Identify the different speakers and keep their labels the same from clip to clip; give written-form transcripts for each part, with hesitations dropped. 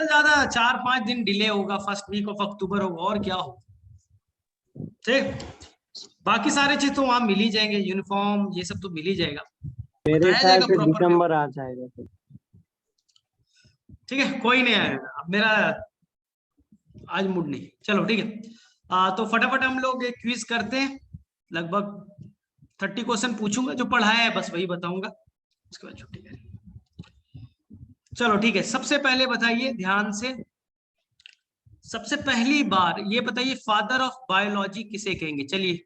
Speaker 1: तो ज्यादा 4-5 दिन डिले होगा, फर्स्ट वीक ऑफ अक्टूबर होगा, और क्या हो। ठीक, बाकी सारे चीज तो वहां मिल ही जाएंगे, यूनिफॉर्म ये सब तो मिल ही जाएगा,
Speaker 2: मेरे
Speaker 1: बताया
Speaker 2: ख्याल
Speaker 1: जाएगा
Speaker 2: से
Speaker 1: प्रॉपर वे।
Speaker 2: दिसंबर आ जाएगा फिर।
Speaker 1: ठीक है, कोई नहीं आएगा, अब मेरा आज मूड नहीं, चलो ठीक है। तो फटाफट हम लोग एक क्विज करते हैं, लगभग 30 क्वेश्चन पूछूंगा, जो पढ़ाया है बस वही बताऊंगा, उसके बाद छुट्टी करेंगे। चलो ठीक है, सबसे पहले बताइए ध्यान से, सबसे पहली बार ये बताइए फादर ऑफ बायोलॉजी किसे कहेंगे। चलिए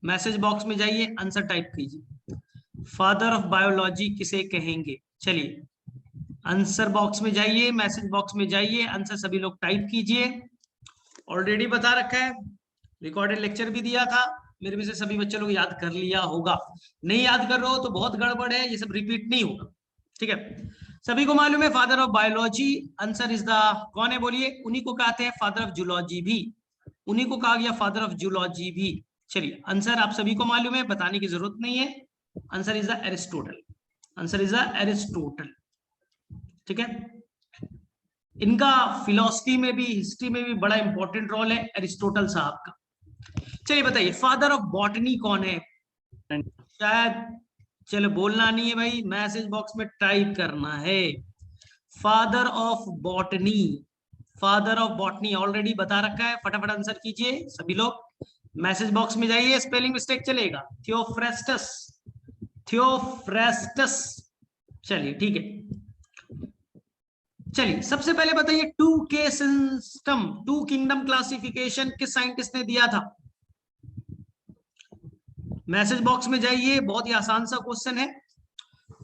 Speaker 1: मैसेज बॉक्स में जाइए, आंसर टाइप कीजिए, फादर ऑफ बायोलॉजी किसे कहेंगे। चलिए आंसर बॉक्स में जाइए, मैसेज बॉक्स में जाइए, आंसर सभी लोग टाइप कीजिए। ऑलरेडी बता रखा है, रिकॉर्डेड लेक्चर भी दिया था, मेरे में से सभी बच्चे लोग याद कर लिया होगा, नहीं याद कर रहे हो तो बहुत गड़बड़ है, ये सब रिपीट नहीं होगा। ठीक है, सभी को मालूम है father of biology, answer is the, कौन है बोलिए, उन्हीं को कहते हैं फादर ऑफ जूलॉजी भी, उन्हीं को कहा गया फादर ऑफ जूलॉजी भी। चलिए आंसर आप सभी को मालूम है, बताने की जरूरत नहीं है, answer is the Aristotle, answer is the Aristotle. ठीक है, इनका फिलॉसफी में भी हिस्ट्री में भी बड़ा इंपॉर्टेंट रोल है एरिस्टोटल साहब का। चलिए बताइए फादर ऑफ बॉटनी कौन है, शायद, चलो बोलना नहीं है भाई, मैसेज बॉक्स में टाइप करना है, father of botany, father of botany already बता रखा है, फटाफट आंसर कीजिए सभी लोग, मैसेज बॉक्स में जाइए, स्पेलिंग मिस्टेक चलेगा, थियोफ्रेस्टस, थियोफ्रेस्टस। चलिए ठीक है, चलिए सबसे पहले बताइए 2K सिस्टम, 2 किंगडम क्लासिफिकेशन किस साइंटिस्ट ने दिया था। मैसेज बॉक्स में जाइए, बहुत ही आसान सा क्वेश्चन है,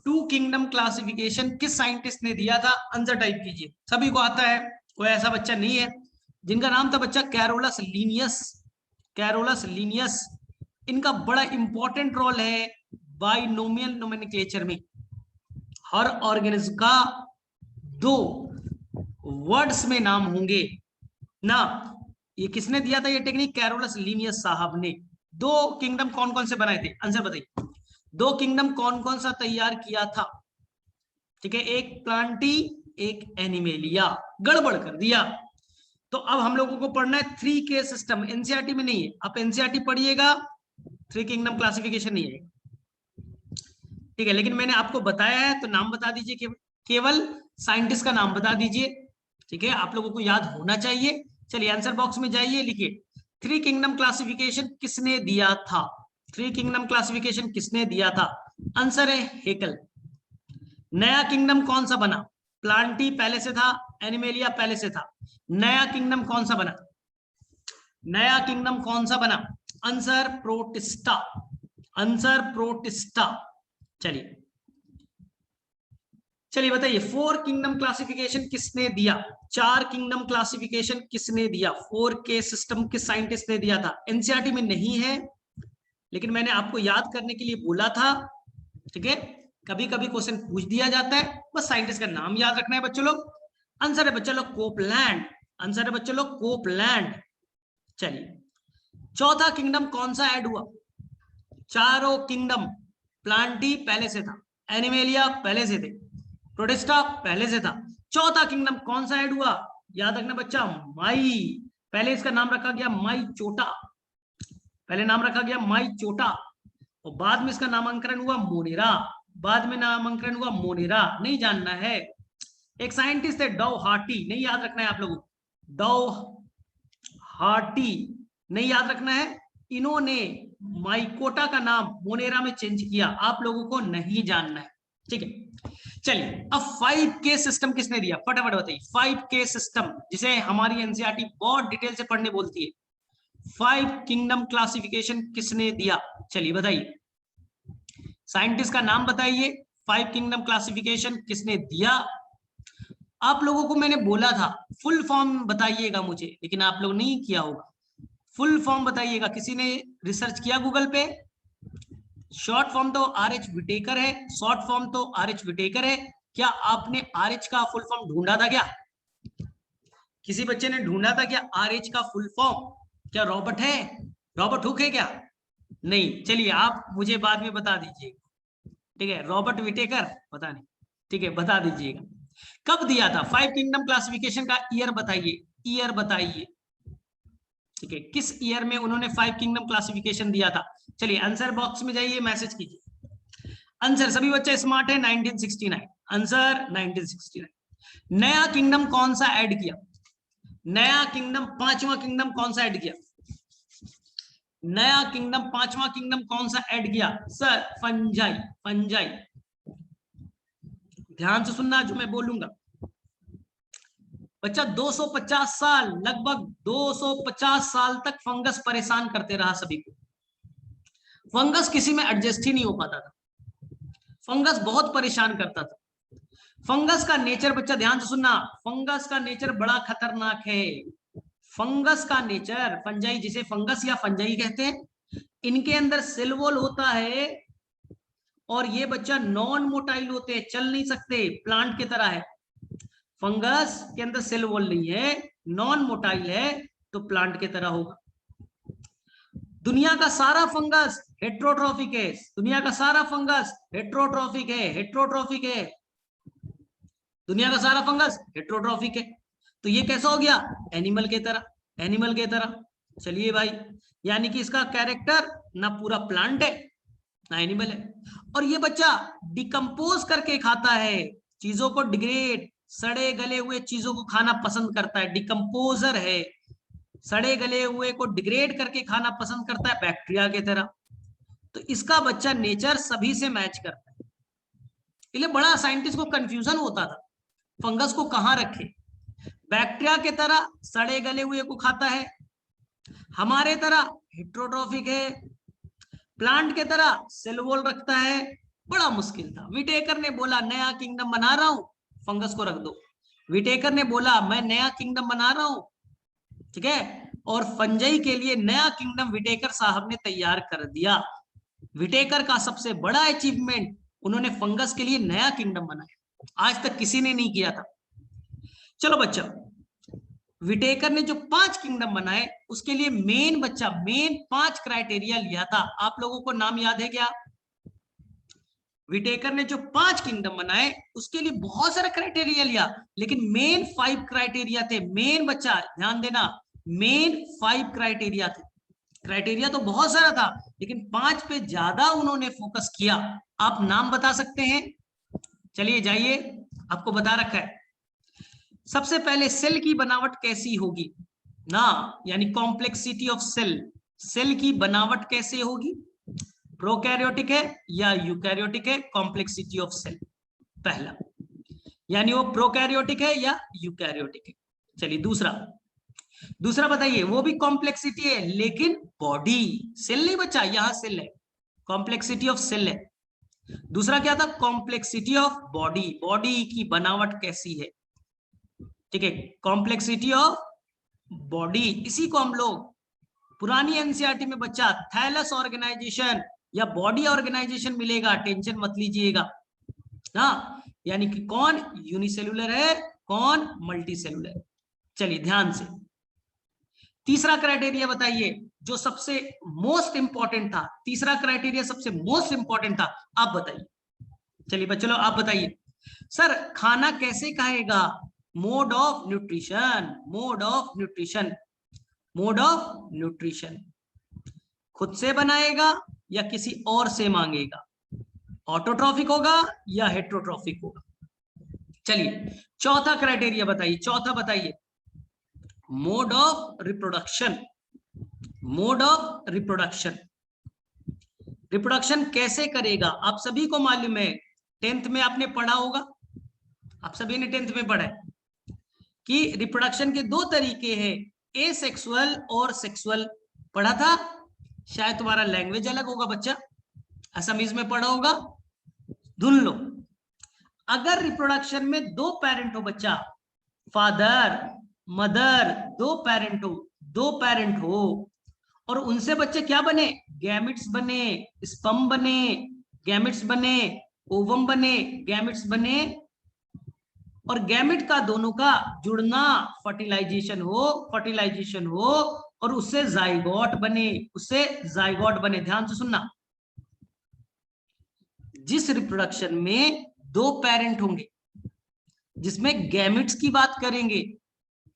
Speaker 1: 2 किंगडम क्लासिफिकेशन किस साइंटिस्ट ने दिया था, आंसर टाइप कीजिए, सभी को आता है, कोई ऐसा बच्चा नहीं है जिनका नाम था बच्चा कैरोलस लीनियस, कैरोलस लीनियस। इनका बड़ा इंपॉर्टेंट रोल है बाइनोमियल नोमेनक्लेचर में, हर ऑर्गेनिज्म का 2 वर्ड्स में नाम होंगे ना, ये किसने दिया था ये टेक्निक, कैरोलस लीनियस साहब ने। 2 किंगडम कौन कौन से बनाए थे, आंसर बताइए, 2 किंगडम कौन कौन सा तैयार किया था। ठीक है, एक प्लांटी, एक एनिमेलिया, गड़बड़ कर दिया। तो अब हम लोगों को पढ़ना है 3K सिस्टम, एनसीईआरटी में नहीं है, आप एनसीईआरटी पढ़िएगा, 3 किंगडम क्लासिफिकेशन नहीं है। ठीक है, लेकिन मैंने आपको बताया है तो नाम बता दीजिए, केवल साइंटिस्ट का नाम बता दीजिए। ठीक है, आप लोगों को याद होना चाहिए। चलिए आंसर बॉक्स में जाइए, लिखिए 3 किंगडम क्लासिफिकेशन किसने दिया था, 3 किंगडम क्लासिफिकेशन किसने दिया था, आंसर है हेकल। नया किंगडम कौन सा बना, प्लांटी पहले से था, एनिमेलिया पहले से था, नया किंगडम कौन सा बना, नया किंगडम कौन सा बना, आंसर प्रोटिस्टा, आंसर प्रोटिस्टा। चलिए चलिए बताइए 4 किंगडम क्लासिफिकेशन किसने दिया, 4 किंगडम क्लासिफिकेशन किसने दिया, 4K सिस्टम किस साइंटिस्ट ने दिया था, एनसीईआरटी में नहीं है, लेकिन मैंने आपको याद करने के लिए बोला था। ठीक है, कभी कभी क्वेश्चन पूछ दिया जाता है, बस साइंटिस्ट का नाम याद रखना है बच्चों लोग। आंसर है बच्चों लोग कोपलैंड, आंसर है बच्चों लोग कोपलैंड। चलिए चौथा किंगडम कौन सा ऐड हुआ, चारों किंगडम, प्लांटी पहले से था, एनिमेलिया पहले से थे, प्रोटिस्टा पहले से था, चौथा किंगडम कौन सा ऐड हुआ, याद रखना बच्चा, माई, पहले इसका नाम रखा गया माई चोटा, पहले नाम रखा गया माई चोटा, और बाद में इसका नामांकन हुआ मोनेरा, बाद में नामांकन हुआ मोनेरा, नहीं जानना है। एक साइंटिस्ट है डॉ हार्टी, नहीं याद रखना है आप लोगों को, डॉ हार्टी नहीं याद रखना है, इन्होंने माइकोटा का नाम मोनेरा में चेंज किया, आप लोगों को नहीं जानना है। ठीक है, चलिए अब 5K सिस्टम किसने दिया, फटाफट बताइए, 5K सिस्टम जिसे हमारी एनसीईआरटी बहुत डिटेल से पढ़ने बोलती है, 5 किंगडम क्लासिफिकेशन किसने दिया, चलिए बताइए, साइंटिस्ट का नाम बताइए, 5 किंगडम क्लासिफिकेशन किसने दिया। आप लोगों को मैंने बोला था फुल फॉर्म बताइएगा मुझे, लेकिन आप लोग नहीं किया होगा, फुल फॉर्म बताइएगा, किसी ने रिसर्च किया गूगल पे, शॉर्ट फॉर्म तो RH विटेकर है, शॉर्ट फॉर्म तो RH विटेकर है, क्या आपने RH का फुल फॉर्म ढूंढा था क्या, किसी बच्चे ने ढूंढा था क्या RH का फुल फॉर्म, क्या रॉबर्ट है, रॉबर्ट हुक है क्या, नहीं, चलिए आप मुझे बाद में बता दीजिए। ठीक है, रॉबर्ट विटेकर पता नहीं, ठीक है बता दीजिएगा। कब दिया था? 5 किंगडम क्लासिफिकेशन का ईयर बताइए, ईयर बताइए। ठीक है, किस ईयर में उन्होंने 5 किंगडम क्लासिफिकेशन दिया था? चलिए आंसर बॉक्स में जाइए, मैसेज कीजिए आंसर। सभी बच्चे स्मार्ट है। 1969 आंसर, 1969। नया किंगडम कौन सा ऐड किया? नया किंगडम, पांचवा किंगडम कौन सा ऐड किया? नया किंगडम, पांचवा किंगडम कौन सा ऐड किया? Sir fungi, fungi. ध्यान से सुनना जो मैं बोलूंगा बच्चा। 250 साल, लगभग 250 साल तक फंगस परेशान करते रहा सभी को। फंगस किसी में एडजस्ट ही नहीं हो पाता था, फंगस बहुत परेशान करता था। फंगस का नेचर बच्चा ध्यान से सुनना, फंगस का नेचर बड़ा खतरनाक है। फंगस का नेचर, फंजाई जिसे फंगस या फंजाई कहते हैं, इनके अंदर सेल वॉल होता है और ये बच्चा नॉन मोटाइल होते हैं, चल नहीं सकते, प्लांट की तरह है। फंगस के अंदर सेल वॉल नहीं है, नॉन मोटाइल है, तो प्लांट की तरह होगा। दुनिया का सारा फंगस हेट्रोट्रॉफिक है, दुनिया का सारा फंगस हेट्रोट्रॉफिक है, हेट्रोट्रॉफिक है। दुनिया का सारा फंगस हेट्रोट्रॉफिक है, तो ये कैसा हो गया? एनिमल के तरह, एनिमल के तरह। चलिए भाई, यानी कि इसका कैरेक्टर ना पूरा प्लांट है ना एनिमल है। और ये बच्चा डिकम्पोज करके खाता है चीजों को, डिग्रेड, सड़े गले हुए चीजों को खाना पसंद करता है, डिकम्पोजर है। सड़े गले हुए को डिग्रेड करके खाना पसंद करता है, बैक्टीरिया की तरह। तो इसका बच्चा नेचर सभी से मैच करता है। इसलिए बड़ा साइंटिस्ट को कंफ्यूजन होता था फंगस को कहां रखे। बैक्टीरिया की तरह सड़े गले हुए को खाता है, हमारे तरह हेट्रोट्रॉफिक है, प्लांट के तरह सेल वॉल रखता है। बड़ा मुश्किल था। विटेकर ने बोला नया किंगडम बना रहा हूं, फंगस को रख दो। विटेकर ने बोला मैं नया किंगडम बना रहा हूं, ठीक है, और फंजाई के लिए नया किंगडम विटेकर साहब ने तैयार कर दिया। विटेकर का सबसे बड़ा अचीवमेंट, उन्होंने फंगस के लिए नया किंगडम बनाया, आज तक किसी ने नहीं किया था। चलो बच्चा, विटेकर ने जो 5 किंगडम बनाए उसके लिए मेन बच्चा, मेन 5 क्राइटेरिया लिया था। आप लोगों को नाम याद है क्या? विटेकर ने जो 5 किंगडम बनाए उसके लिए बहुत सारा क्राइटेरिया लिया, लेकिन मेन 5 क्राइटेरिया थे। मेन बच्चा ध्यान देना, मेन 5 क्राइटेरिया थे। क्राइटेरिया तो बहुत सारा था, लेकिन 5 पे ज्यादा उन्होंने फोकस किया। आप नाम बता सकते हैं? चलिए जाइए, आपको बता रखा है। सबसे पहले सेल की बनावट कैसी होगी ना, यानी कॉम्प्लेक्सिटी ऑफ सेल, सेल की बनावट कैसे होगी, प्रोकैरियोटिक है या यूकैरियोटिक है, कॉम्प्लेक्सिटी ऑफ सेल पहला, यानी वो प्रोकैरियोटिक है या यूकैरियोटिक है। चलिए दूसरा, दूसरा बताइए, वो भी कॉम्प्लेक्सिटी है लेकिन बॉडी, सेल नहीं बचा, यहां सेल है, कॉम्प्लेक्सिटी ऑफ सेल है। दूसरा क्या था? कॉम्प्लेक्सिटी ऑफ बॉडी, बॉडी की बनावट कैसी है, ठीक है, कॉम्प्लेक्सिटी ऑफ बॉडी। इसी को हम लोग पुरानी एनसीईआरटी में बच्चा थैलस ऑर्गेनाइजेशन या बॉडी ऑर्गेनाइजेशन मिलेगा, टेंशन मत लीजिएगा ना, यानी कि कौन यूनिसेलुलर है, कौन मल्टी सेलुलर है। चलिए ध्यान से, तीसरा क्राइटेरिया बताइए जो सबसे मोस्ट इंपॉर्टेंट था, तीसरा क्राइटेरिया सबसे मोस्ट इंपॉर्टेंट था, आप बताइए। चलिए बच्चों आप बताइए, सर खाना कैसे खाएगा? Mode of nutrition, mode of nutrition, mode of nutrition, खुद से बनाएगा या किसी और से मांगेगा, ऑटोट्रॉफिक होगा या हेट्रोट्रॉफिक होगा। चलिए चौथा क्राइटेरिया बताइए, चौथा बताइए, mode of reproduction, mode of reproduction, reproduction कैसे करेगा? आप सभी को मालूम है, 10th में आपने पढ़ा होगा, आप सभी ने 10th में पढ़ा है कि रिप्रोडक्शन के 2 तरीके हैं, एसेक्सुअल और सेक्सुअल। पढ़ा था, शायद तुम्हारा लैंग्वेज अलग होगा बच्चा, असमीज में पढ़ा होगा, धुन लो। अगर रिप्रोडक्शन में 2 पेरेंट हो बच्चा, फादर मदर, 2 पेरेंट हो, 2 पेरेंट हो, और उनसे बच्चे क्या बने? गैमिट्स बने, स्पर्म बने, गैमिट्स बने, ओवम बने, गैमिट्स बने, और गैमेट का दोनों का जुड़ना, फर्टिलाइजेशन हो, फर्टिलाइजेशन हो, और उससे जाइगोट बने, उससे जाइगोट बने। ध्यान से सुनना, जिस रिप्रोडक्शन में 2 पेरेंट होंगे, जिसमें गैमेट्स की बात करेंगे,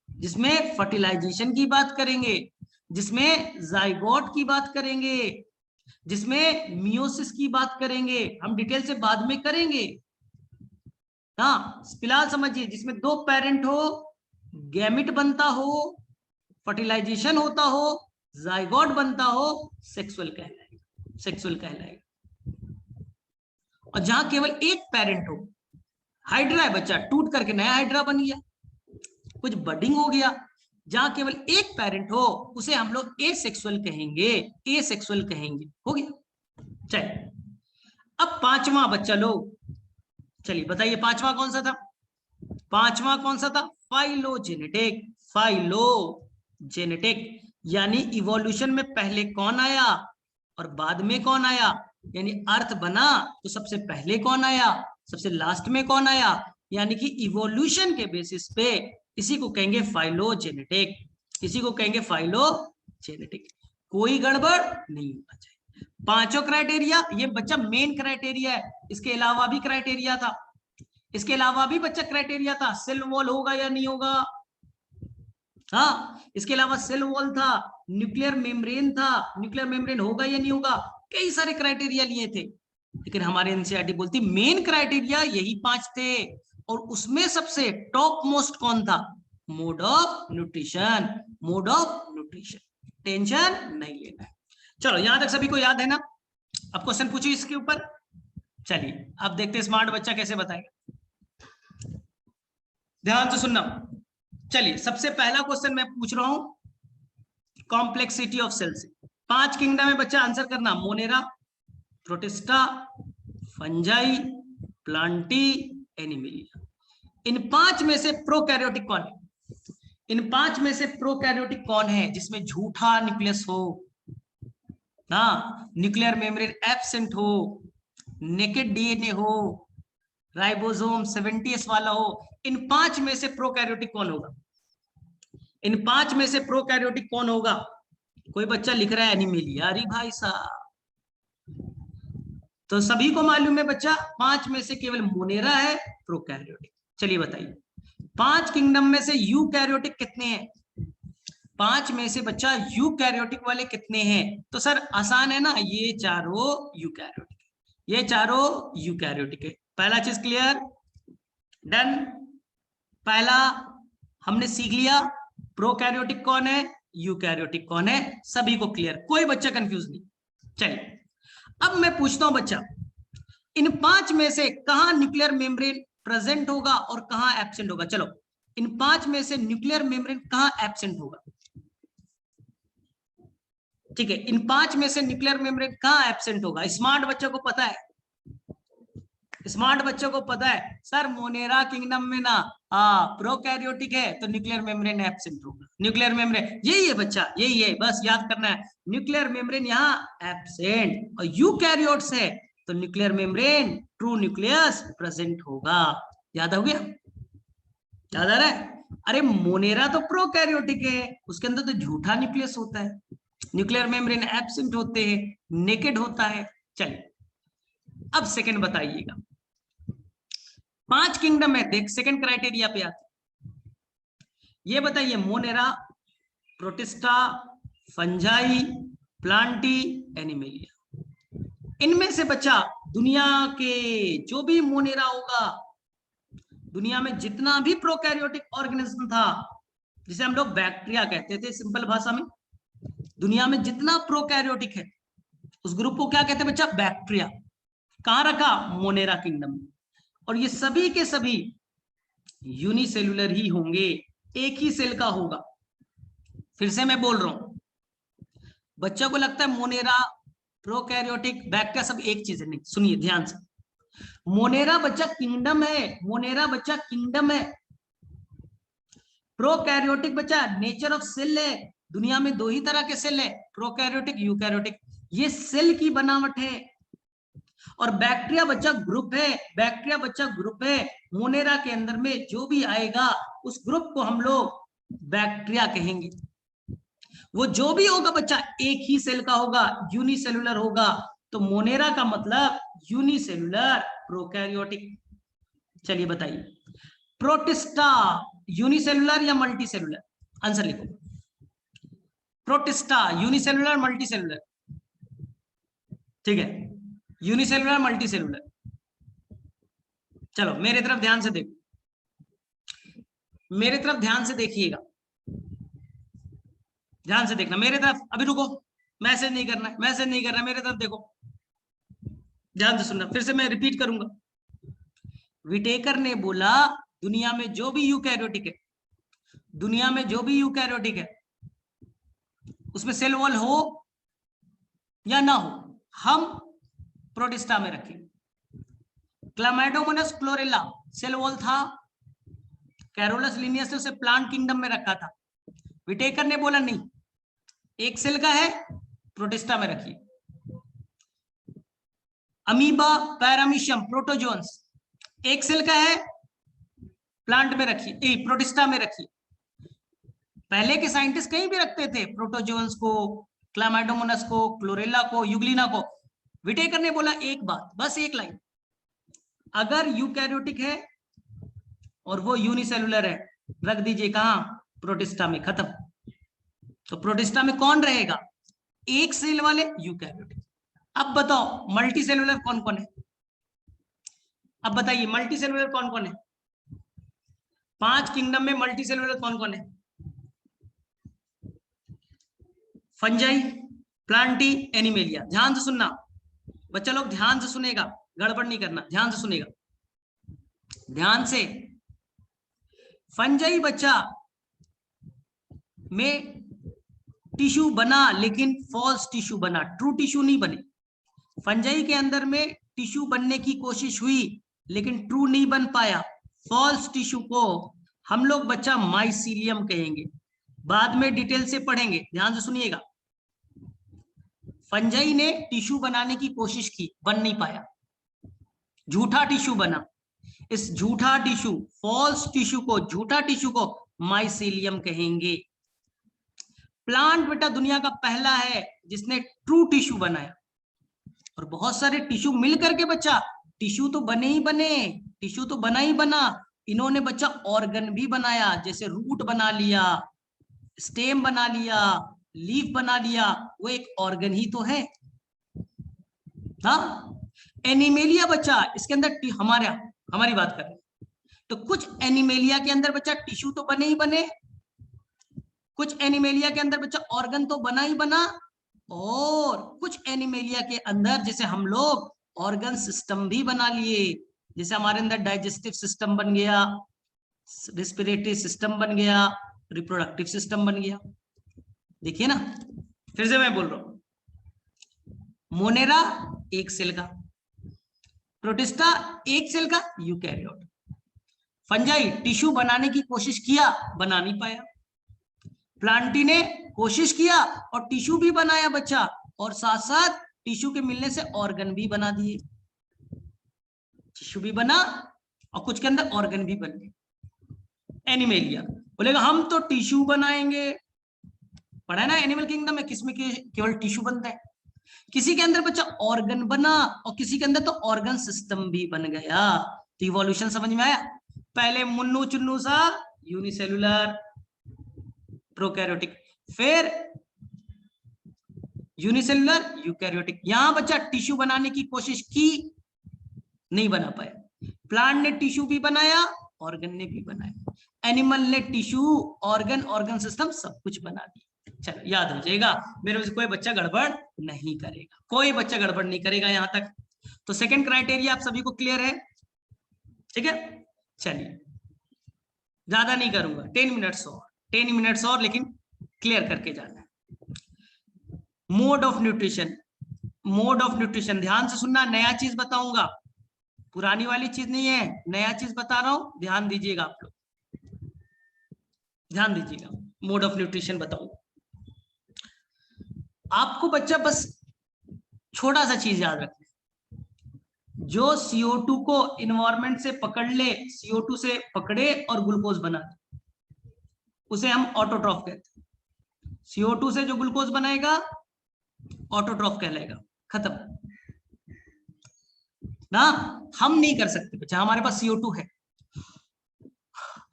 Speaker 1: जिसमें फर्टिलाइजेशन की बात करेंगे, जिसमें जाइगोट की बात करेंगे, जिसमें मियोसिस की बात करेंगे, हम डिटेल से बाद में करेंगे। हाँ, फिलहाल समझिए, जिसमें दो पेरेंट हो, गैमिट बनता हो, फर्टिलाइजेशन होता हो, जाइगोट बनता हो, सेक्सुअल कहलाएगा, सेक्सुअल कहलाएगा। और जहां केवल एक पेरेंट हो, हाइड्रा है बच्चा, टूट करके नया हाइड्रा बन गया, कुछ बडिंग हो गया, जहां केवल एक पेरेंट हो उसे हम लोग एसेक्सुअल कहेंगे, एसेक्सुअल कहेंगे। हो गया। चलिए अब पांचवा बच्चा लोग, चलिए बताइए पांचवा कौन सा था? पांचवा कौन सा था? फाइलोजेनेटिक। फाइलोजेनेटिक यानी इवोल्यूशन में पहले कौन आया और बाद में कौन आया, यानी अर्थ बना तो सबसे पहले कौन आया, सबसे लास्ट में कौन आया, यानी कि इवोल्यूशन के बेसिस पे इसी को कहेंगे फाइलोजेनेटिक, इसी को कहेंगे फाइलोजेनेटिक। कोई गड़बड़ नहीं होना चाहिए। पांचों क्राइटेरिया, ये बच्चा मेन क्राइटेरिया है, इसके अलावा भी क्राइटेरिया था, इसके अलावा भी बच्चा क्राइटेरिया था, सेल वॉल होगा या नहीं होगा, हाँ इसके अलावा सेल वॉल था, न्यूक्लियर मेम्ब्रेन था, न्यूक्लियर मेम्ब्रेन होगा या नहीं होगा, कई सारे क्राइटेरिया लिए थे। लेकिन हमारे एनसीईआरटी बोलती मेन क्राइटेरिया यही 5 थे, और उसमें सबसे टॉप मोस्ट कौन था? Mode of nutrition, mode of nutrition. Tension नहीं लेना है। चलो यहां तक सभी को याद है ना? अब क्वेश्चन पूछिए इसके ऊपर। चलिए अब देखते हैं स्मार्ट बच्चा कैसे बताएगा, ध्यान से सुनना। चलिए सबसे पहला क्वेश्चन मैं पूछ रहा हूं कॉम्प्लेक्सिटी ऑफ सेल से। 5 किंगडम में बच्चा आंसर करना, Monera, Protista, Fungi, Plantae, Animalia. इन 5 में से प्रोकैरियोटिक कौन है? इन 5 में से प्रोकैरियोटिक कौन है जिसमें झूठा न्यूक्लियस हो, हाँ न्यूक्लियर मेम्ब्रेन एब्सेंट हो, नेकेड डीएनए हो, राइबोसोम 70s वाला हो? इन 5 में से प्रोकैरियोटिक कौन होगा? इन 5 में से प्रोकैरियोटिक कौन होगा? कोई बच्चा लिख रहा है एनिमिलिया, अरे भाई साहब, तो सभी को मालूम है बच्चा 5 में से केवल मोनेरा है प्रोकैरियोटिक। चलिए बताइए 5 किंगडम में से यूकैरियोटिक कितने हैं? 5 में से बच्चा यूकैरियोटिक वाले कितने हैं? तो सर आसान है ना, ये चारों यूकैरियोटिक, ये चारों यूकैरियोटिक है। पहला चीज क्लियर, डन। पहला हमने सीख लिया, प्रोकैरियोटिक कौन है, यूकैरियोटिक कौन है, सभी को क्लियर, कोई बच्चा कंफ्यूज नहीं। चलिए अब मैं पूछता हूं बच्चा, इन 5 में से कहां न्यूक्लियर मेम्ब्रेन प्रेजेंट होगा और कहां एब्सेंट होगा? चलो इन 5 में से न्यूक्लियर मेम्ब्रेन कहां एब्सेंट होगा? ठीक है, इन 5 में से न्यूक्लियर मेम्ब्रेन कहां एब्सेंट होगा? स्मार्ट बच्चों को पता है, स्मार्ट बच्चों को पता है सर मोनेरा किंगडम में ना प्रोकैरियोटिक है तो न्यूक्लियर मेम्ब्रेन एब्सेंट होगा। न्यूक्लियर मेम्ब्रेन यही है बच्चा, यही है, बस याद करना है, न्यूक्लियर मेम्ब्रेन यहाँ एब्सेंट, और यूकैरियोट्स है तो nuclear membrane true nucleus present होगा। याद हो गया? याद आ रहा है? अरे मोनेरा तो प्रोकैरियोटिक है, उसके अंदर तो झूठा न्यूक्लियस होता है, न्यूक्लियर मेम्ब्रेन एब्सेंट होते हैं, नेकेड होता है। चलिए अब सेकंड बताइएगा, 5 किंगडम है, देख सेकंड क्राइटेरिया पे आते, ये बताइए Monera, Protista, Fungi, Plantae, Animalia, इनमें से बच्चा दुनिया के जो भी मोनेरा होगा, दुनिया में जितना भी प्रोकैरियोटिक ऑर्गेनिज्म था, जिसे हम लोग बैक्टीरिया कहते थे सिंपल भाषा में, दुनिया में जितना प्रोकैरियोटिक है उस ग्रुप को क्या कहते हैं बच्चा? बैक्टीरिया। कहां रखा? मोनेरा किंगडम में। और ये सभी के सभी यूनिसेलुलर ही होंगे, एक ही सेल का होगा। फिर से मैं बोल रहा हूं, बच्चों को लगता है मोनेरा, प्रोकैरियोटिक, बैक्टीरिया सब एक चीज है, नहीं, सुनिए ध्यान से, मोनेरा बच्चा किंगडम है, मोनेरा बच्चा किंगडम है, प्रोकैरियोटिक बच्चा नेचर ऑफ सेल है। दुनिया में 2 ही तरह के सेल है, प्रोकैरियोटिक, यूकैरियोटिक, ये सेल की बनावट है। और बैक्टीरिया बच्चा ग्रुप है, बैक्टीरिया बच्चा ग्रुप है, मोनेरा के अंदर में जो भी आएगा उस ग्रुप को हम लोग बैक्टीरिया कहेंगे। वो जो भी होगा बच्चा एक ही सेल का होगा, यूनिसेलुलर होगा, तो मोनेरा का मतलब यूनिसेलुलर प्रोकैरियोटिक। चलिए बताइए प्रोटिस्टा यूनिसेलुलर या मल्टी सेलुलर? आंसर लिखो। Protista unicellular multi cellular? ठीक है, यूनिसेलुलर मल्टी सेलुलर। चलो मेरे तरफ ध्यान से देखो, मेरे तरफ ध्यान से देखिएगा, ध्यान से देखना मेरे तरफ। अभी रुको, मैसेज नहीं करना है, मैसेज नहीं करना है, मेरे तरफ देखो, ध्यान से सुनना, फिर से मैं रिपीट करूंगा। विटेकर ने बोला दुनिया में जो भी यूकैरियोटिक है, दुनिया में जो भी यूकैरियोटिक है उसमें सेल वॉल हो या ना हो, हम प्रोटिस्टा में रखें। क्लामाइडोमोनास क्लोरेला सेल वॉल था, कैरोलस लिनियस ने उसे प्लांट किंगडम में रखा था। विटेकर ने बोला नहीं, एक सेल का है, प्रोटिस्टा में रखिए। अमीबा पैरामीशियम प्रोटोजोन्स एक सेल का है, प्लांट में रखिए, प्रोटिस्टा में रखिए। पहले के साइंटिस्ट कहीं भी रखते थे, प्रोटोजोन्स को, क्लामाइडोमोनास को, क्लोरेला को, यूग्लिना को। विटेकर ने बोला एक बात, बस एक लाइन, अगर यूकैरियोटिक है और वो यूनिसेलुलर है, रख दीजिए कहां? प्रोटिस्टा में, खत्म। तो प्रोटिस्टा में कौन रहेगा? एक सेल वाले यूकैरियोटिक। अब बताओ मल्टी सेलुलर कौन कौन है? अब बताइए मल्टी सेलुलर कौन कौन है? 5 किंगडम में मल्टी सेलुलर कौन कौन है? Fungi, Plantae, animalia. ध्यान से सुनना बच्चा लोग, ध्यान से सुनेगा, गड़बड़ नहीं करना, ध्यान से सुनेगा, ध्यान से। फंजाई बच्चा में टिश्यू बना, लेकिन फॉल्स टिश्यू बना, ट्रू टिश्यू नहीं बने। फंजाई के अंदर में टिश्यू बनने की कोशिश हुई लेकिन ट्रू नहीं बन पाया। फॉल्स टिश्यू को हम लोग बच्चा माइसीलियम कहेंगे, बाद में डिटेल से पढ़ेंगे, ध्यान से सुनिएगा। फंजाई ने टिश्यू बनाने की कोशिश की, बन नहीं पाया, झूठा टिश्यू बना। इस झूठा टिश्यू, फॉल्स टिश्यू को, झूठा टिश्यू को माइसीलियम कहेंगे। प्लांट बेटा दुनिया का पहला है जिसने ट्रू टिश्यू बनाया, और बहुत सारे टिश्यू मिलकर के बच्चा, टिश्यू तो बने ही बने, टिश्यू तो बना ही बना, इन्होंने बच्चा ऑर्गन भी बनाया, जैसे रूट बना लिया, स्टेम बना लिया, लीफ बना लिया, वो एक ऑर्गन ही तो है। हाँ, एनिमेलिया बच्चा इसके अंदर हमारी बात कर रहे हैं, तो कुछ एनिमेलिया के अंदर बच्चा टिश्यू तो बने ही बने, कुछ एनिमेलिया के अंदर बच्चा ऑर्गन तो बना ही बना, और कुछ एनिमेलिया के अंदर जैसे हम लोग ऑर्गन सिस्टम भी बना लिए, जैसे हमारे अंदर डाइजेस्टिव सिस्टम बन गया, रेस्पिरेटरी सिस्टम बन गया, रिप्रोडक्टिव सिस्टम बन गया। देखिए ना, फिर से मैं बोल रहा हूं, मोनेरा एक सेल का, प्रोटिस्टा एक सेल का यूकैरियोट। फंजाई टिश्यू बनाने की कोशिश किया, बना नहीं पाया। प्लांटी ने कोशिश किया और टिश्यू भी बनाया बच्चा, और साथ साथ टिश्यू के मिलने से ऑर्गन भी बना दिए, टिश्यू भी बना और कुछ के अंदर ऑर्गन भी बन गए। एनिमेलिया बोलेगा हम तो टिश्यू बनाएंगे, पढ़ा है ना एनिमल किंगडम में किसमें केवल टिश्यू बनता है, किसी के अंदर बच्चा ऑर्गन बना और किसी के अंदर तो ऑर्गन सिस्टम भी बन गया। तो इवोल्यूशन समझ में आया? पहले मुन्नू चुन्नू सा यूनिसेलुलर प्रोकैरियोटिक, फिर यूनिसेलुलर यूकैरियोटिक। यहां बच्चा टिश्यू बनाने की कोशिश की, नहीं बना पाया। प्लांट ने टिश्यू भी बनाया, ऑर्गन ने भी बनाया, एनिमल ने टिश्यू, ऑर्गन, ऑर्गन सिस्टम सब कुछ बना दिया। चलो याद हो जाएगा, मेरे में से कोई बच्चा गड़बड़ नहीं करेगा, कोई बच्चा गड़बड़ नहीं करेगा यहां तक। तो सेकंड क्राइटेरिया आप सभी को क्लियर है? ठीक है, चलिए ज्यादा नहीं करूंगा, 10 मिनट्स और, 10 मिनट्स और, लेकिन क्लियर करके जाना है। Mode of nutrition, mode of nutrition ध्यान से सुनना, नया चीज बताऊंगा, पुरानी वाली चीज नहीं है, नया चीज बता रहा हूं, ध्यान दीजिएगा आप लोग, ध्यान दीजिएगा। मोड ऑफ न्यूट्रिशन बताऊंगा आपको बच्चा, बस छोटा सा चीज याद रखना, जो CO2 को इन्वायरमेंट से पकड़ ले, CO2 से पकड़े और ग्लूकोज बना दे, उसे हम ऑटोट्रॉफ कहते हैं। CO2 से जो ग्लूकोज बनाएगा ऑटोट्रॉफ कहलाएगा, खत्म ना। हम नहीं कर सकते बच्चा, हमारे पास CO2 है,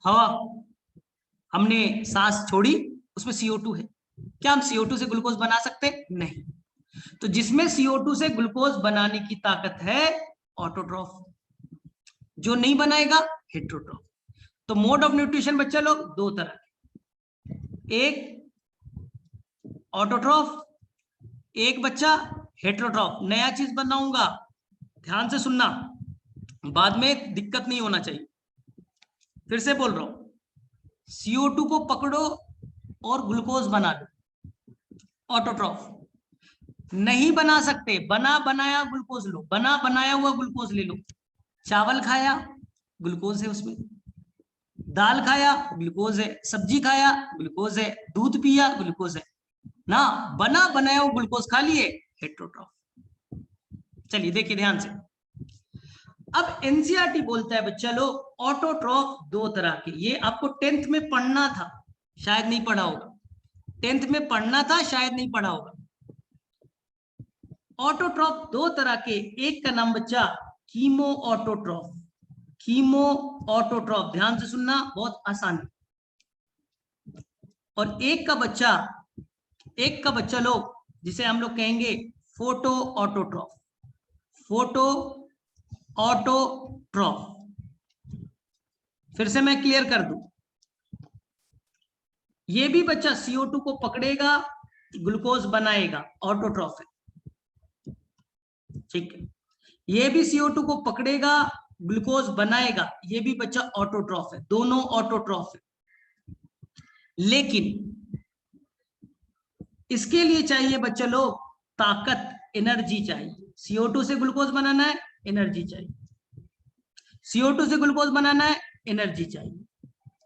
Speaker 1: हवा, हमने सांस छोड़ी, उसमें CO2 है, क्या हम CO2 से ग्लूकोज बना सकते? नहीं। तो जिसमें CO2 से ग्लूकोज बनाने की ताकत है, ऑटोट्रॉफ। जो नहीं बनाएगा, हेट्रोट्रॉफ। तो मोड ऑफ न्यूट्रिशन बच्चा लोग दो तरह के, एक ऑटोट्रॉफ, एक बच्चा हेट्रोट्रॉफ। नया चीज बनाऊंगा, ध्यान से सुनना, बाद में दिक्कत नहीं होना चाहिए। फिर से बोल रहा हूं, CO2 को पकड़ो और ग्लूकोज बना लो, ऑटोट्रॉफ। नहीं बना सकते, बना बनाया ग्लूकोज लो, बना बनाया हुआ ग्लूकोज ले लो। चावल खाया, ग्लूकोज है उसमें, दाल खाया ग्लूकोज है, सब्जी खाया ग्लूकोज है, दूध पिया ग्लूकोज है ना, बना बनाया हुआ ग्लूकोज खा लिए, हेट्रोट्रॉफ। चलिए देखिए ध्यान से, अब एनसीईआरटी बोलता है बच्चा लोग ऑटोट्रॉफ दो तरह के। ये आपको 10th में पढ़ना था, शायद नहीं पढ़ा होगा, 10th में पढ़ना था, शायद नहीं पढ़ा होगा। ऑटोट्रॉफ दो तरह के, एक का नाम बच्चा कीमो ऑटोट्रॉफ, कीमो ऑटोट्रॉफ, ध्यान से सुनना, बहुत आसान है। और एक का बच्चा लोग जिसे हम लोग कहेंगे फोटो ऑटोट्रॉफ, फोटो ऑटोट्रॉफ। फिर से मैं क्लियर कर दूं, ये भी बच्चा CO2 को पकड़ेगा, ग्लूकोज बनाएगा, ऑटोट्रॉफ है, ठीक है। ये भी CO2 को पकड़ेगा, ग्लूकोज बनाएगा, ये भी बच्चा ऑटोट्रॉफ है, दोनों ऑटोट्रॉफ है। लेकिन इसके लिए चाहिए बच्चा लोग ताकत, एनर्जी चाहिए। CO2 से ग्लूकोज बनाना है, एनर्जी चाहिए। CO2 से ग्लूकोज बनाना है, एनर्जी चाहिए।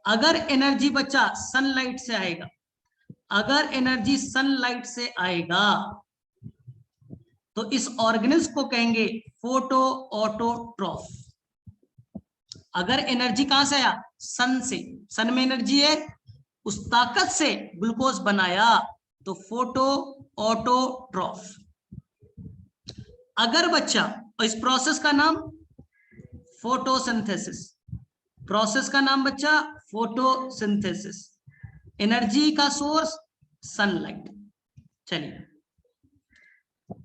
Speaker 1: अगर एनर्जी बच्चा सनलाइट से आएगा, अगर एनर्जी सनलाइट से आएगा तो इस ऑर्गेनिज्म को कहेंगे फोटो ऑटोट्रॉफ। अगर एनर्जी कहां से आया? सन से, सन में एनर्जी है, उस ताकत से ग्लूकोज बनाया तो फोटो ऑटोट्रॉफ। अगर बच्चा, इस प्रोसेस का नाम फोटोसिंथेसिस, प्रोसेस का नाम बच्चा फोटोसिंथेसिस, एनर्जी का सोर्स सनलाइट। चलिए,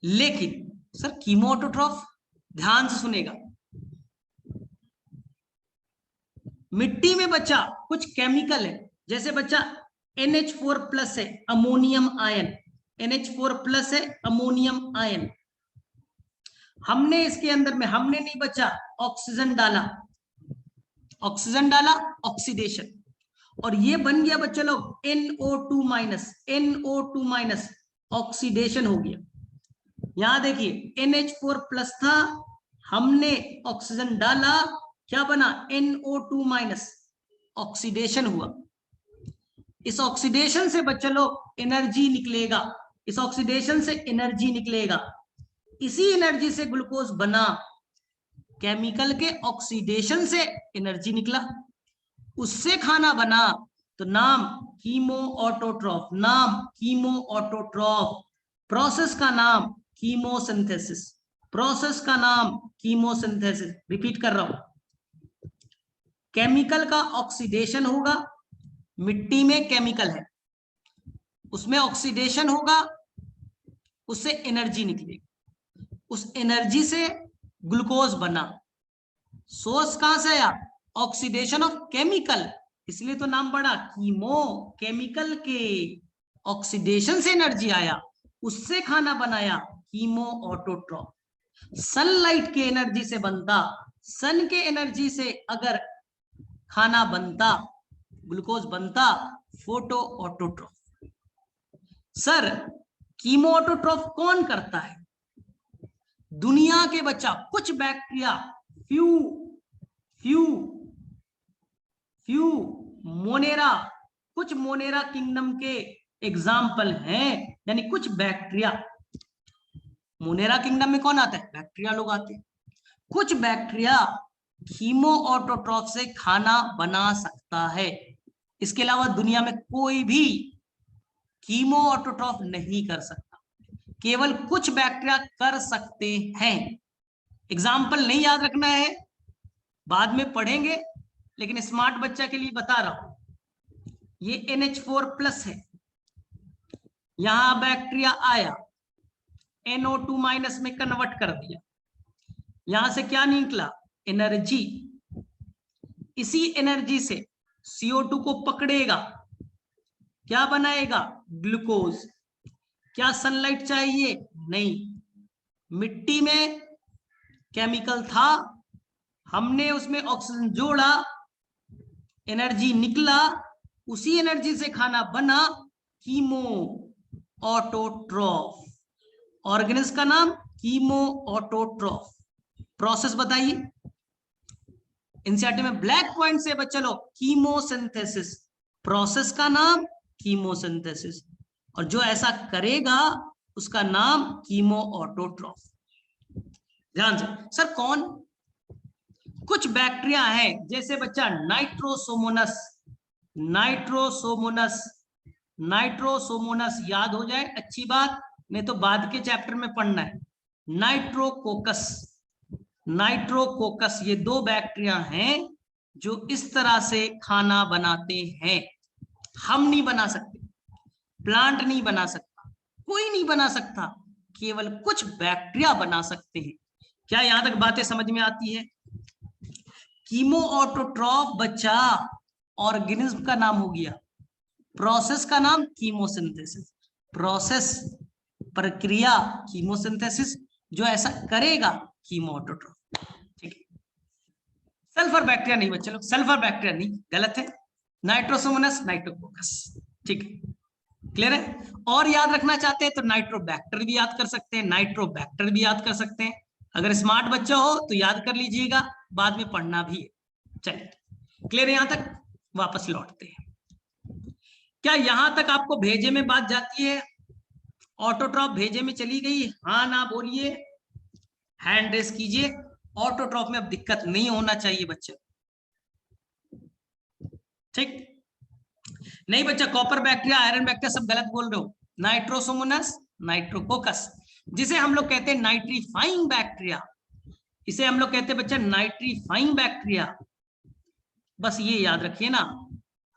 Speaker 1: लेकिन सर कीमो ऑटोट्रॉफ, ध्यान से सुनेगा, मिट्टी में बच्चा कुछ केमिकल है, जैसे बच्चा NH4+ है, अमोनियम आयन, NH4+ है, अमोनियम आयन। हमने इसके अंदर में, हमने नहीं बच्चा ऑक्सीजन डाला, ऑक्सीजन डाला, ऑक्सीडेशन, और ये बन गया बच्चा लोग NO2-, NO2-, ऑक्सीडेशन हो गया। यहां देखिए NH4+ था, हमने ऑक्सीजन डाला, क्या बना? NO2-, ऑक्सीडेशन हुआ। इस ऑक्सीडेशन से बच्चा लोग एनर्जी निकलेगा, इस ऑक्सीडेशन से एनर्जी निकलेगा, इसी एनर्जी से ग्लूकोज बना, केमिकल के ऑक्सीडेशन से एनर्जी निकला, उससे खाना बना, तो नाम कीमो ऑटोट्रॉफ, नाम कीमो ऑटोट्रॉफ। प्रोसेस का नाम कीमोसिंथेसिस, प्रोसेस का नाम कीमोसिंथेसिस। रिपीट कर रहा हूं, केमिकल का ऑक्सीडेशन होगा, मिट्टी में केमिकल है, उसमें ऑक्सीडेशन होगा, उससे एनर्जी निकलेगी, उस एनर्जी से ग्लूकोज बना। सोर्स कहां से आया? ऑक्सीडेशन ऑफ केमिकल, इसलिए तो नाम पड़ा कीमो, केमिकल के ऑक्सीडेशन से एनर्जी आया, उससे खाना बनाया, कीमो ऑटोट्रॉफ। सनलाइट के एनर्जी से बनता, सन के एनर्जी से अगर खाना बनता, ग्लूकोज बनता, photo autotroph. Sir chemo autotroph कौन करता है? दुनिया के बच्चा कुछ बैक्टीरिया, फ्यू मोनेरा, कुछ मोनेरा किंगडम के एग्जाम्पल हैं, यानी कुछ बैक्टीरिया। मोनेरा किंगडम में कौन आता है? बैक्टीरिया लोग आते हैं। कुछ बैक्टीरिया कीमो ऑटोट्रॉफ से खाना बना सकता है, इसके अलावा दुनिया में कोई भी कीमो ऑटोट्रॉफ नहीं कर सकता, केवल कुछ बैक्टीरिया कर सकते हैं। एग्जाम्पल नहीं याद रखना है, बाद में पढ़ेंगे, लेकिन स्मार्ट बच्चा के लिए बता रहा हूं, ये NH4+ है, यहां बैक्टीरिया आया, NO2- में कन्वर्ट कर दिया, यहां से क्या निकला, एनर्जी। इसी एनर्जी से CO2 को पकड़ेगा, क्या बनाएगा, ग्लूकोज। क्या सनलाइट चाहिए, नहीं, मिट्टी में केमिकल था, हमने उसमें ऑक्सीजन जोड़ा, एनर्जी निकला, उसी एनर्जी से खाना बना, कीमो ऑटोट्रॉफ। ऑर्गेनिज्म का नाम कीमो ऑटोट्रॉफ। प्रोसेस बताइए, एनसीईआरटी में ब्लैक पॉइंट से बच्चा लो, कीमोसिंथेसिस, प्रोसेस का नाम कीमोसिंथेसिस, और जो ऐसा करेगा उसका नाम कीमो ऑटोट्रॉफ। ध्यान से सर, कौन, कुछ बैक्टीरिया है जैसे बच्चा नाइट्रोसोमोनस, नाइट्रोसोमोनस, नाइट्रोसोमोनस याद हो जाए अच्छी बात, नहीं तो बाद के चैप्टर में पढ़ना है। नाइट्रोकोकस, नाइट्रोकोकस, ये दो बैक्टीरिया हैं जो इस तरह से खाना बनाते हैं। हम नहीं बना सकते, प्लांट नहीं बना सकता, कोई नहीं बना सकता, केवल कुछ बैक्टीरिया बना सकते हैं। क्या यहां तक बातें समझ में आती है? कीमो ऑटोट्रॉफ बच्चा ऑर्गेनिज्म का नाम हो गया, प्रोसेस का नाम कीमोसिंथेसिस, प्रोसेस प्रक्रिया कीमोसिंथेसिस, जो ऐसा करेगा कीमो ऑटोट्रॉफ। ठीक है, सल्फर बैक्टीरिया नहीं बच्चे लोग, सल्फर बैक्टीरिया नहीं, गलत है, नाइट्रोसोमोनस, नाइट्रोकोकस। ठीक है, क्लियर है? और याद रखना चाहते हैं तो नाइट्रोबैक्टर भी याद कर सकते हैं, नाइट्रोबैक्टर भी याद कर सकते हैं। अगर स्मार्ट बच्चा हो तो याद कर लीजिएगा, बाद में पढ़ना भी है। चलिए, क्लियर है? यहां तक वापस लौटते हैं। क्या यहां तक आपको भेजे में बात जाती है? ऑटोट्रॉफ भेजे में चली गई? हाँ ना बोलिए, हैंड रेस कीजिए। ऑटोट्रॉफ में अब दिक्कत नहीं होना चाहिए बच्चे, ठीक? नहीं बच्चा, कॉपर बैक्टीरिया, आयरन बैक्टीरिया सब गलत बोल रहे हो। नाइट्रोसोमोनस, नाइट्रोकोकस, जिसे हम लोग कहते हैं नाइट्रीफाइंग बैक्टीरिया, इसे हम लोग कहते हैं बच्चा नाइट्रीफाइंग बैक्टीरिया। बस ये याद रखिए ना,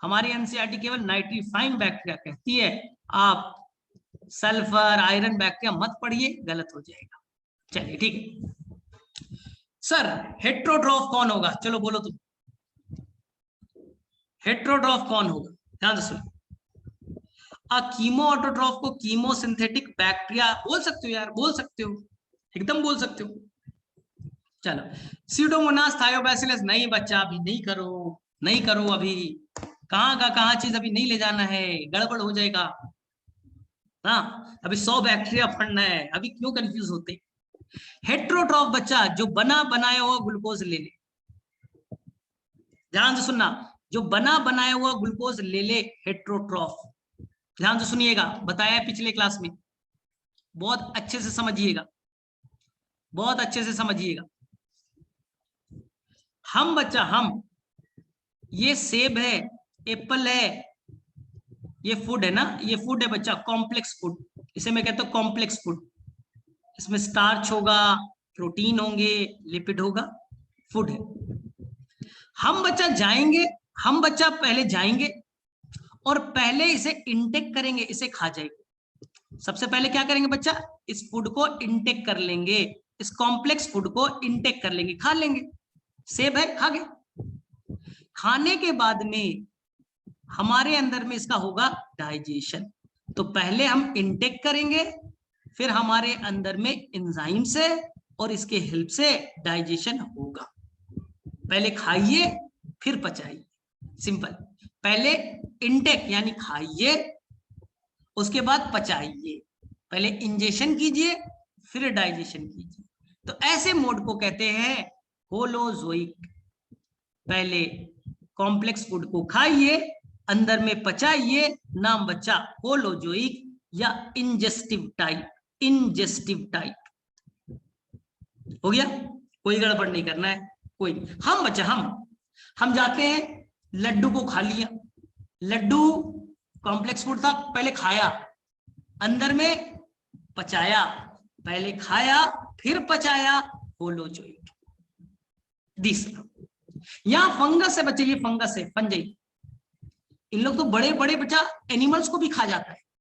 Speaker 1: हमारी एनसीईआरटी केवल नाइट्रीफाइंग बैक्टीरिया कहती है, आप सल्फर आयरन बैक्टीरिया मत पढ़िए, गलत हो जाएगा। चलिए ठीक है सर, हेट्रोट्रॉफ कौन होगा? चलो बोलो तुम, हेट्रोट्रॉफ कौन होगा? ध्यान से सुनो, कीमो ऑटोट्रॉफ को कीमो सिंथेटिक बैक्टीरिया बोल सकते हो यार, बोल सकते हो, एकदम बोल सकते हो। चलो, सीडोमोनास थायोबैसिलस, नहीं बच्चा अभी नहीं करो, नहीं करो अभी, कहाँ का कहाँ चीज अभी नहीं ले जाना है, गड़बड़ हो जाएगा। हाँ, अभी 100 बैक्टीरिया पढ़ना है, अभी क्यों कंफ्यूज होते? हेट्रोट्रॉफ बच्चा जो बना बनाया हुआ ग्लूकोज ले ले, ध्यान से सुनना, जो बना बनाया हुआ ग्लूकोज ले ले, हेट्रोट्रॉफ। ध्यान से सुनिएगा, बताया पिछले क्लास में, बहुत अच्छे से समझिएगा, बहुत अच्छे से समझिएगा। हम बच्चा, हम, ये सेब है, एप्पल है, ये फूड है ना, ये फूड है बच्चा, कॉम्प्लेक्स फूड, इसे मैं कहता हूं कॉम्प्लेक्स फूड। इसमें स्टार्च होगा, प्रोटीन होंगे, लिपिड होगा, फूड है। हम बच्चा जाएंगे, हम बच्चा पहले जाएंगे और पहले इसे इंटेक करेंगे, इसे खा जाएंगे। सबसे पहले क्या करेंगे बच्चा? इस फूड को इंटेक कर लेंगे, इस कॉम्प्लेक्स फूड को इंटेक कर लेंगे, खा लेंगे। सेब है, खा गए। खाने के बाद में हमारे अंदर में इसका होगा डाइजेशन। तो पहले हम इंटेक करेंगे, फिर हमारे अंदर में एंजाइम से और इसके हेल्प से डाइजेशन होगा। पहले खाइए फिर पचाइए, सिंपल। पहले इंटेक यानी खाइए, उसके बाद पचाइए, पहले इंजेक्शन कीजिए फिर डाइजेशन कीजिए। तो ऐसे मोड को कहते हैं होलोजोइक। पहले कॉम्प्लेक्स फूड को खाइए, अंदर में पचाइए, नाम बच्चा होलोजोइक या इंजेस्टिव टाइप, इंजेस्टिव टाइप। हो गया, कोई गड़बड़ नहीं करना है, कोई नहीं। हम बच्चा, हम जाते हैं, लड्डू को खा लिया, लड्डू कॉम्प्लेक्स फूड था, पहले खाया, अंदर में पचाया, पहले खाया फिर पचाया, होलोजोइक। तीसरा, यहाँ फंगस है बच्चे, ये फंगस है, फंजाई। इन लोग तो बड़े बड़े बच्चा एनिमल्स को भी खा जाता है,